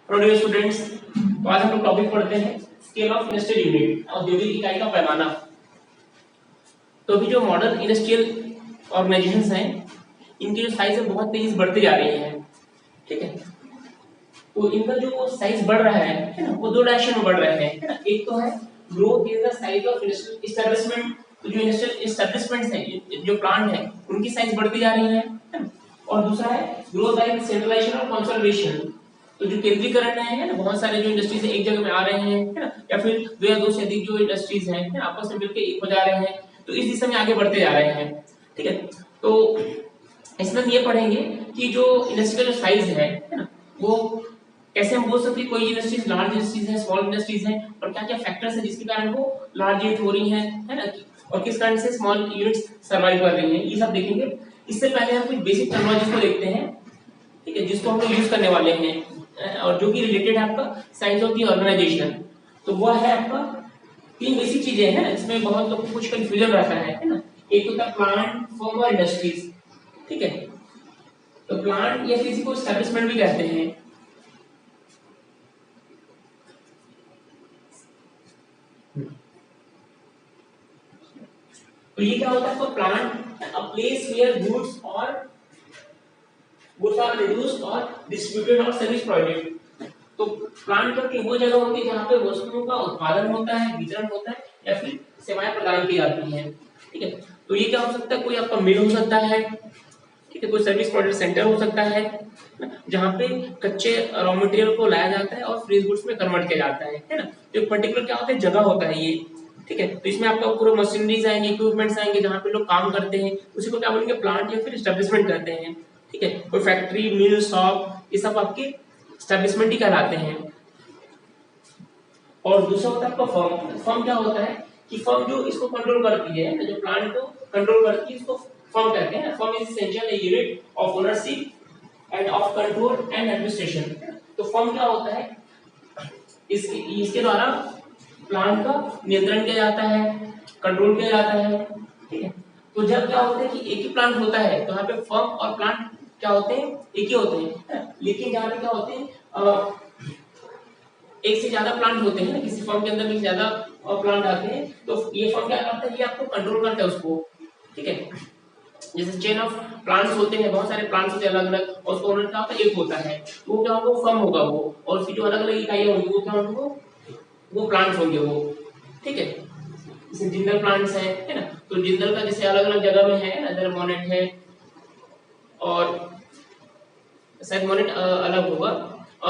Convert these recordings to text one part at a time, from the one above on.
Hello dear students, तो आज हम लोग टॉपिक पढ़ते हैं स्केल ऑफ इंडस्ट्रियल यूनिट, औद्योगिक इकाई का पैमाना। तो अभी जो मॉडर्न इंडस्ट्रियल ऑर्गेनाइजेशंस हैं, इनकी जो साइज है बहुत तेजी से बढ़ती जा रही है। ठीक है, तो इनका जो साइज बढ़ रहा है ना, वो दो डायरेक्शन में बढ़ रहे हैं, है ना। एक तो है growth in the size of industrial establishment, तो जो इंडस्ट्रियल एस्टैब्लिशमेंट्स हैं, जो प्लांट है, उनकी साइज बढ़ती जा रही है ना। और दूसरा है ग्रोथ बाय सेंट्रलाइजेशन और कंसोलिडेशन, तो जो केंद्रीकरण है ना, बहुत सारे जो इंडस्ट्रीज एक जगह में आ रहे हैं, है ना, या फिर दो या दो से अधिक जो इंडस्ट्रीज हैं, है ना, आपस में मिलकर एक हो जा रहे हैं, तो इस दिशा में आगे बढ़ते जा रहे हैं। ठीक है, तो इसमें हम ये पढ़ेंगे कि जो इंडस्ट्री का जो साइज है ना, वो कैसे हम बोल सकते हैं कोई इंडस्ट्रीज लार्ज इंडस्ट्रीज है, स्मॉल इंडस्ट्रीज है, और क्या क्या फैक्टर्स है जिसके कारण वो लार्ज यूनिट हो रही है ना, और किस कारण से स्मॉल यूनिट्स सर्वाइव कर रही हैं, ये सब देखेंगे। इससे पहले हम कुछ बेसिक टर्मिनोलॉजी को देखते हैं, ठीक है, जिसको हम लोग यूज करने वाले हैं और जो कि रिलेटेड है आपका साइज ऑफ द ऑर्गेनाइजेशन। तो वो है आपका तीन बेसिक चीजें हैं ना, इसमें बहुत लोगों को कुछ कंफ्यूजन रहता है ना। एक होता है प्लांट, फर्म और इंडस्ट्रीज। ठीक है, तो प्लांट या किसी को एस्टैब्लिशमेंट भी कहते हैं। तो ये क्या होता है आपका plant, a place where goods are produced और डिस्ट्रीब्यूटेड और सर्विस प्रोवाइडेड। तो प्लांट करके वो जगह होती है जहाँ पे वस्तुओं का उत्पादन होता है, वितरण होता है, या फिर सेवाएं प्रदान की जाती हैं। ठीक है, तो ये क्या हो सकता है, कोई आपका मिल हो सकता है, ठीक है, कोई सर्विस प्रोवाइडर सेंटर हो सकता है, जहाँ पे कच्चे रॉ मटेरियल को लाया जाता है और फ्रीज गुड्स में कन्वर्ट किया जाता है ना। तो एक पर्टिकुलर क्या होता है, जगह होता है ये। ठीक है, तो इसमें आपका पूरा मशीनरीज आएंगे, इक्विपमेंट्स आएंगे, जहाँ पे लोग काम करते हैं, उसी को क्या बोलेंगे, प्लांट या फिर एस्टेब्लिशमेंट कहते हैं। ठीक है, कोई फैक्ट्री, मिल, शॉप, ये सब आपके एस्टेब्लिशमेंट ही कहलाते हैं। और दूसरा होता है आपका फर्म। फर्म क्या होता है कि फर्म जो इसको कंट्रोल करती है, जो प्लांट को कंट्रोल करती है, इसको फर्म कहते हैं। Firm is essential unit of ownership end of control and administration. तो फर्म क्या होता है, इसके द्वारा प्लांट का नियंत्रण किया जाता है, कंट्रोल किया जाता है। ठीक है, तो जब क्या होता है कि एक ही प्लांट होता है, तो यहाँ पे फर्म और प्लांट क्या होते हैं, एक ही होते हैं। लेकिन जहाँ पे क्या होते हैं, एक से ज्यादा प्लांट होते हैं, किसी फर्म के अंदर में ज्यादा प्लांट आते हैं, तो ये फर्म क्या करता है, ये आपको कंट्रोल करता है उसको। ठीक है, जैसे चेन ऑफ प्लांट्स होते हैं, बहुत सारे प्लांट्स होते हैं अलग अलग, और उसको ओनर क्या होता है, एक होता है, तो वो क्या होगा, फर्म होगा वो, और उसकी जो अलग अलग इकाइयां होंगी वो क्या होंगे, वो प्लांट्स होंगे वो। ठीक है, जैसे जिंदल प्लांट्स है ना, तो जिंदल का जैसे अलग अलग जगह में है ना, इधर मोनेट है, और शायद मोनेट अलग होगा,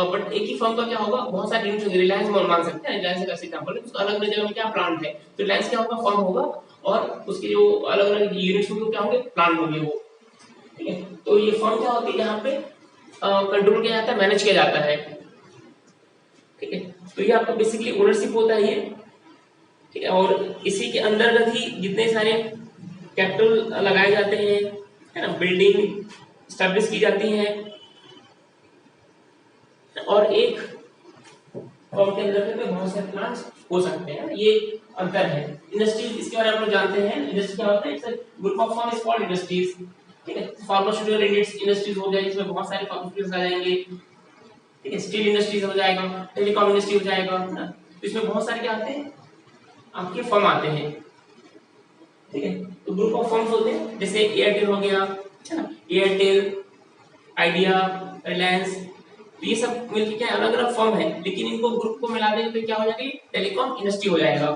बट एक ही फर्म का क्या होगा, बहुत सारे यूनिट होंगे। रिलायंस मान सकते हैं, रिलायंस का एग्जांपल है, तो अलग अलग जगह में क्या प्लांट है, तो रिलायंस क्या होगा, फर्म होगा, और उसके जो अलग अलग यूनिट्स होंगे क्या होंगे, प्लांट होंगे वो। ठीक है, तो ये फर्म क्या होती है, जहाँ पे कंट्रोल किया जाता है, मैनेज किया जाता है। ठीक है, तो ये आपका बेसिकली ओनरशिप होता है ये। ठीक है, और इसी के अंतर्गत ही जितने सारे कैपिटल लगाए जाते हैं, है ना, बिल्डिंग स्टैब्लिश की जाती है, और एक फॉर्म के अंदर में बहुत सारे प्लांट्स हो सकते हैं। ये अंतर है। इंडस्ट्रीज, इसके बारे में आप लोग जानते हैं, इंडस्ट्री क्या होता है, it's a group of firm is called industries. ठीक है, फार्मास्यूटिकल इंडस्ट्रीज हो जाए, इसमें बहुत सारे फार्मास्यूटिकल्स आ जाएंगे। ठीक है, स्टील इंडस्ट्रीज हो जाएगा, टेलीकॉम इंडस्ट्री हो जाएगा ना, तो इसमें बहुत सारे क्या आते हैं, आपके फर्म आते हैं। ठीक है, तो ग्रुप ऑफ फर्म्स होते हैं, जैसे एयरटेल हो गया, है ना, एयरटेल, आइडिया, रिलायंस, तो ये सब मिलकर क्या अलग अलग फर्म है, लेकिन इनको ग्रुप को मिला देंगे तो क्या हो जाएगी, टेलीकॉम इंडस्ट्री हो जाएगा।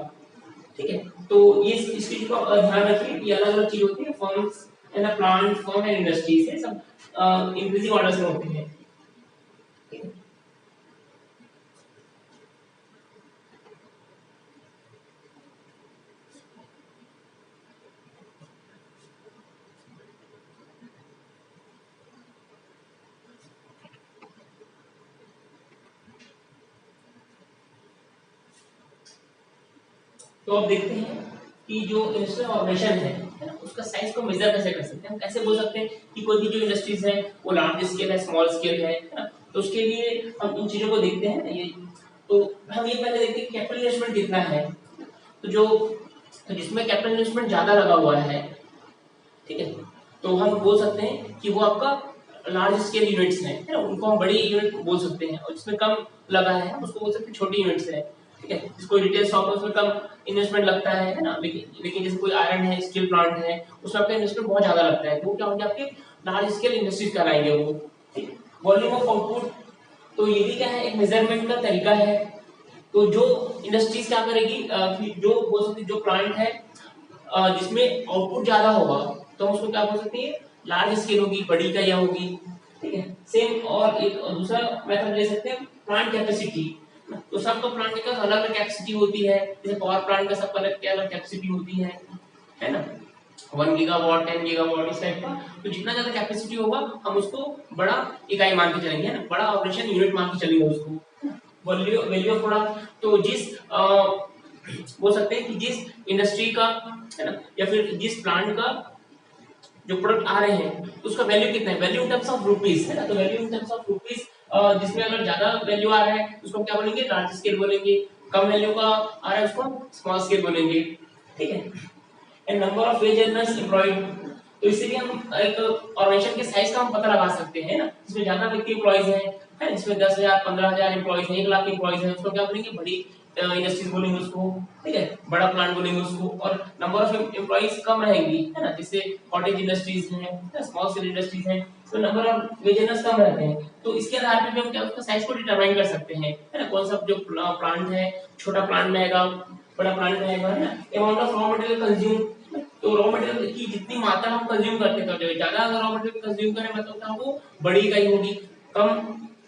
ठीक है, तो ये इस चीज को ध्यान रखिए, ये अलग अलग चीज होती है, firms and plant, firm and industries, ये सब इंक्रीजिंग ऑर्डर में होते हैं। ठीक है, तो अब देखते हैं कि जो इंडस्ट्रियल ऑर्गेनाइजेशन है ना, उसका साइज को मेजर कैसे कर सकते हैं। हम कैसे बोल सकते हैं कि कोई भी जो इंडस्ट्रीज है वो लार्ज स्केल है, स्मॉल स्केल है ना, तो उसके लिए हम इन चीजों को देखते हैं। ये तो हम ये पहले देखते हैं कैपिटल इन्वेस्टमेंट कितना है, तो जिसमें कैपिटल इन्वेस्टमेंट ज्यादा लगा हुआ है, ठीक है, तो हम बोल सकते हैं कि वो आपका लार्ज स्केल यूनिट्स हैं, है ना, उनको हम बड़ी यूनिट बोल सकते हैं, और जिसमें कम लगा है उसको बोल सकते हैं छोटी यूनिट्स है, ठीक है। जिसको रिटेल शॉप है उसमें कम इन्वेस्टमेंट लगता है ना, लेकिन जैसे कोई आयरन है, स्टील प्लांट है, उसमें आपका इन्वेस्टमेंट बहुत ज्यादा लगता है, तो क्या होंगे आपके लार्ज स्केल इंडस्ट्रीज कहलाएंगे वो, ठीक है। वॉल्यूम ऑफ आउटपुट, तो ये भी क्या है, एक मेजरमेंट का तरीका है। तो जो इंडस्ट्रीज क्या करेगी, जो बोल सकते जो प्लांट है जिसमें आउटपुट ज्यादा होगा, तो हम उसको क्या बोल सकते हैं, लार्ज स्केल होगी, बड़ी इकाइयां होगी, ठीक है। सेम और एक दूसरा मेथड ले सकते हैं, प्लांट कैपेसिटी। तो सबका प्लांट का अलग अलग कैपेसिटी होती है, जैसे पावर प्लांट का सबका अलग कैपेसिटी होती है ना, 1 गीगावाट 10 गीगावाट इस टाइप का। तो जितना ज्यादा कैपेसिटी होगा हम उसको बड़ा इकाई मान के चलेंगे, है ना, बड़ा ऑपरेशन यूनिट मान के चलेंगे उसको। वैल्यू ऑफ प्रोडक्ट, तो जिस बोल सकते हैं कि जिस इंडस्ट्री का, है ना, या फिर जिस प्लांट का जो प्रोडक्ट आ रहे हैं उसका वैल्यू कितना है, value in terms of rupees, है ना, तो value in terms of rupees, जिसमें अगर ज्यादा वैल्यू आ रहा है उसको क्या बोलेंगे, लार्ज स्केल बोलेंगे, कम वैल्यू का आ रहा है उसको स्मॉल स्केल बोलेंगे, ठीक है। And number of ways earners employed, तो इससे भी हम एक ऑर्गेनाइजेशन के साइज का हम पता लगा सकते हैं ना, जिसमें ज्यादा व्यक्ति एम्प्लॉयज हैं, है, जिसमें 10,000 15,000 एम्प्लॉयज हैं, 1 लाख एम्प्लॉयज हैं, उसको क्या बोलेंगे, बड़ी इंडस्ट्रीज बोलेंगे उसको, ठीक है, बड़ा प्लांट बोलेंगे उसको। और नंबर ऑफ एम्प्लॉयज कम रहेंगी, है ना, जैसे कॉटेज इंडस्ट्रीज हैं, स्मॉल स्केल इंडस्ट्रीज हैं, तो नंबर ऑफ वेज अर्नर्स कम रहते हैं। तो इसके आधार पे भी हम क्या उसका साइज को डिटरमाइन कर सकते हैं, है ना, कौन सा जो प्लांट है, छोटा प्लांट रहेगा, बड़ा प्लांट रहेगा, है ना। Amount of raw material consume, तो रॉ मटेरियल की जितनी मात्रा हम कंज्यूम करते हैं, तो ज्यादा अगर रॉ मटेरियल कंज्यूम करें मतलब क्या, वो बड़ी इकाई होगी, कम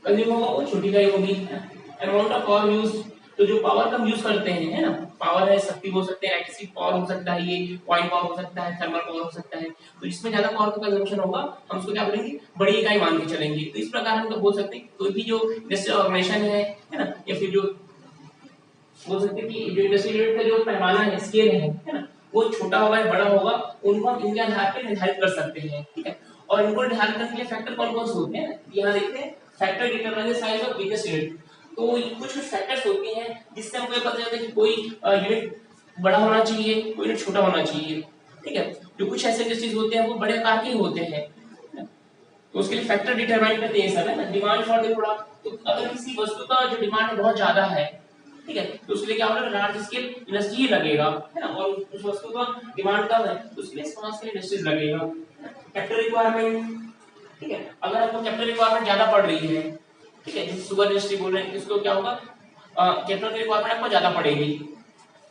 कंज्यूम होगा वो छोटी इकाई होगी। अमाउंट ऑफ पावर यूज, तो जो पावर हम यूज करते हैं, है ना, पावर है, शक्ति हो सकते हैं, इलेक्ट्रिसिटी पावर हो सकता है, ये पॉइंट पावर हो सकता है, थर्मल पावर हो सकता है, तो जिसमें ज्यादा पावर का कंजम्पशन होगा हम उसको क्या बोलेंगे, बड़ी इकाई मान के चलेंगे। तो इस प्रकार हम बोल सकते हैं कोई भी जो इंडस्ट्रियल ऑर्गेनाइजेशन है ना, या फिर जो बोल सकते हैं कि जो इंडस्ट्रियल यूनिट का जो पैमाना है, स्केल है ना, वो छोटा होगा या बड़ा होगा, उनको हम इनके आधार पर निर्धारित कर सकते हैं, ठीक है। और इनको निर्धारित करने के लिए फैक्टर कौन कौन से होते हैं, यहाँ देखते हैं, factor determine the size of business unit. तो कुछ कुछ फैक्टर्स होते हैं जिससे हमको ये पता चलता है कि कोई यूनिट बड़ा होना चाहिए, कोई यूनिट छोटा होना चाहिए, ठीक है। जो कुछ ऐसे इंडस्ट्रीज होते हैं वो बड़े आकार के होते हैं, तो उसके लिए फैक्टर डिटरमाइन करते हैं सब, है ना। डिमांड फॉर द प्रोडक्ट, तो अगर किसी वस्तु का जो डिमांड बहुत ज्यादा है, ठीक है, तो उसके लिए क्या होगा, लार्ज स्केल इंडस्ट्री लगेगा, है ना, और उस वस्तु का डिमांड कम है तो उसके लिए स्मॉल स्केल इंडस्ट्रीज लगेगा। कैपिटल रिक्वायरमेंट, ठीक है, अगर आपको कैपिटल रिक्वायरमेंट ज्यादा पड़ रही है, ठीक है, जैसे शुगर इंडस्ट्री बोल रहे हैं, इसको क्या होगा, कैपिटल की रिक्वायरमेंट आपको ज्यादा पड़ेगी,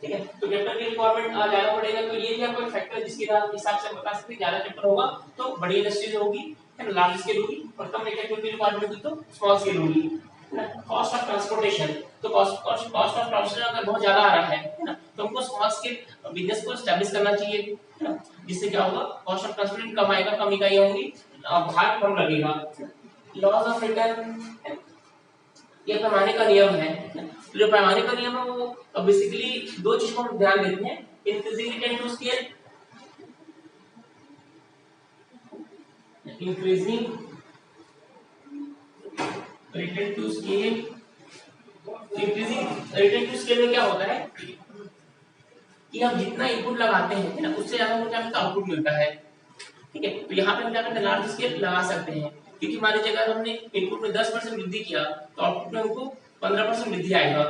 ठीक है। तो कैपिटल की रिक्वायरमेंट ज्यादा पड़ेगा, तो ये भी आपको एक फैक्टर जिसके हिसाब से बता सकते हैं, ज्यादा कैपिटल होगा तो बड़ी इंडस्ट्रीज होगी, है ना, लार्ज स्केल होगी, और कम कैपिटल की रिक्वायरमेंट होगी तो स्मॉल स्केल होगी, है ना। कॉस्ट ऑफ ट्रांसपोर्टेशन, तो कॉस्ट ऑफ ट्रांसपोर्टेशन अगर बहुत ज्यादा आ रहा है ना, तो हमको स्मॉल स्केल बिजनेस को एस्टैब्लिश करना चाहिए, है ना, जिससे क्या होगा, कॉस्ट ऑफ ट्रांसपोर्टेशन कम आएगा, कम इकाइयां होंगी, भार कम लगेगा। लॉज ऑफ रिटर्न, ये पैमाने का नियम है, तो जो पैमाने का नियम है वो बेसिकली दो चीज को हम ध्यान देते हैं, increasing return to scale, increasing return to scale. Increasing return to scale में क्या होता है कि हम जितना इनपुट लगाते हैं, है ना, उससे ज्यादा हमको क्या मिलता है, आउटपुट मिलता है, ठीक है। तो यहाँ पे हम क्या करते हैं, लार्ज स्केल लगा सकते हैं, क्योंकि मान लीजिए अगर हमने इनपुट में 10% वृद्धि किया तो आउटपुट में हमको 15% वृद्धि आएगा।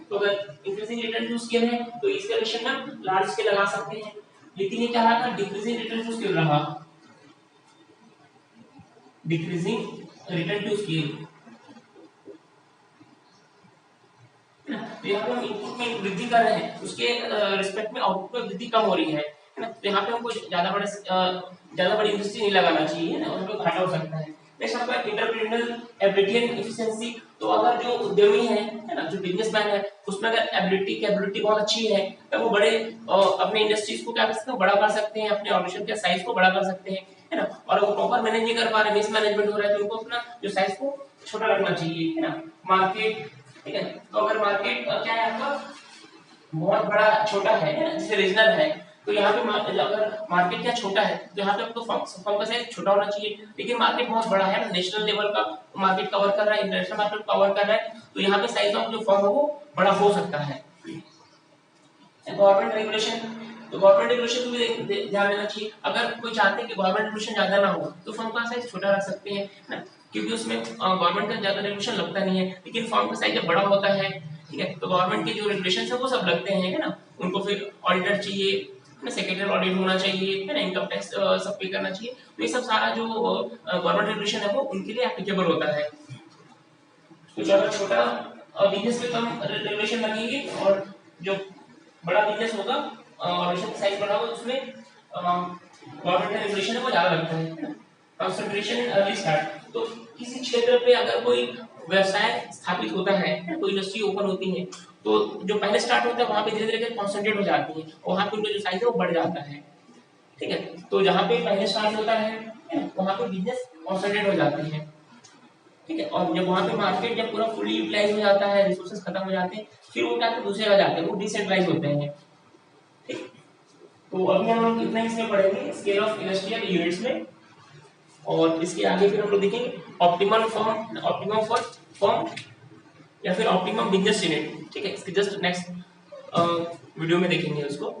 तो अगर इंक्रीजिंग रिटर्न टू स्केल है तो इस कंडीशन में हम लार्ज स्केल लगा सकते हैं, लेकिन ये क्या रहा, डिक्रीजिंग रिटर्न टू स्केल रहा, डिक्रीजिंग रिटर्न टू स्केल। तो यहाँ पे हम इनपुट में वृद्धि कर रहे हैं, उसके रिस्पेक्ट में आउटपुट में वृद्धि कम हो रही है ना, तो यहाँ पे हमको ज्यादा बड़ी इंडस्ट्री नहीं लगाना चाहिए ना, उसमें घाटा हो सकता है। नेक्स्ट आपका एंटरप्रेन्योरियल एबिलिटी एंड एफिशिएंसी, तो अगर जो उद्यमी है ना, जो बिजनेसमैन है, उसमें अगर कैपेबिलिटी बहुत अच्छी है तो वो बड़े अपने इंडस्ट्रीज को क्या कर सकते हैं, बड़ा कर सकते हैं, अपने ऑर्गेनाइजेशन के साइज को बड़ा कर सकते हैं, है ना। और वो प्रॉपर मैनेज नहीं कर पा रहे, मिस मैनेजमेंट हो रहा है, तो उनको अपना जो साइज को छोटा रखना चाहिए, है ना। मार्केट, ठीक है, तो अगर मार्केट क्या है आपका बहुत बड़ा छोटा है ना, जैसे रीजनल है, तो यहाँ पे अगर मार्केट क्या छोटा है तो यहाँ पे आपको फर्म का साइज छोटा होना चाहिए, लेकिन मार्केट बहुत बड़ा है ना, नेशनल लेवल का मार्केट कवर कर रहा है, इंटरनेशनल मार्केट कवर कर रहा है, तो यहाँ पे साइज ऑफ जो फर्म है वो बड़ा हो सकता है। गवर्नमेंट रेगुलेशन, तो गवर्नमेंट रेगुलेशन को भी ध्यान देना चाहिए। अगर कोई चाहते हैं कि गवर्नमेंट रेगुलेशन ज्यादा ना हो तो फर्म का साइज छोटा रख सकते हैं ना, क्योंकि उसमें गवर्नमेंट का ज्यादा रेगुलेशन लगता नहीं है। लेकिन फर्म का साइज जब बड़ा होता है, ठीक है, तो गवर्नमेंट के जो रेगुलेशन है वो सब लगते हैं, है ना, उनको फिर ऑडिटर चाहिए ना, सेक्रेटरी ऑडिट होना चाहिए, है ना, इनकम टैक्स सब पे करना चाहिए। तो ये सब सारा जो गवर्नमेंट रेगुलेशन है वो उनके लिए एप्लीकेबल होता है। तो ज्यादा छोटा बिजनेस में कम रेगुलेशन लगेंगे और जो बड़ा बिजनेस होगा ऑर्गेनाइजेशन का साइज बड़ा होगा उसमें गवर्नमेंट रेगुलेशन है वो ज्यादा लगता है। कंसंट्रेशन इन अर्ली स्टार्ट, तो किसी क्षेत्र पे अगर कोई व्यवसाय स्थापित होता है, कोई इंडस्ट्री ओपन होती है, तो जो पहले स्टार्ट होता है वहां पे धीरे धीरे कॉन्सेंट्रेट हो जाती है और वहां पे उनका जो साइज है वो बढ़ जाता है, ठीक है। तो जहाँ पे पहले स्टार्ट होता है वहां पे बिजनेस कॉन्सेंट्रेट हो जाती है, ठीक है। और जब वहां पे मार्केट जब पूरा फुली यूटिलाइज हो जाता है, रिसोर्सेज खत्म हो जाते हैं, फिर वो क्या दूसरे जगह जाते हैं, वो डिसेंट्रलाइज होते हैं, ठीक। तो अभी हम लोग इतना इसमें पढ़ेंगे स्केल ऑफ इंडस्ट्रियल यूनिट्स में, और इसके आगे फिर हम लोग देखेंगे ऑप्टिमम फॉर फॉर्म या फिर ऑप्टिमम बिजनेस यूनिट, ठीक है। इसके जस्ट नेक्स्ट वीडियो में देखेंगे उसको।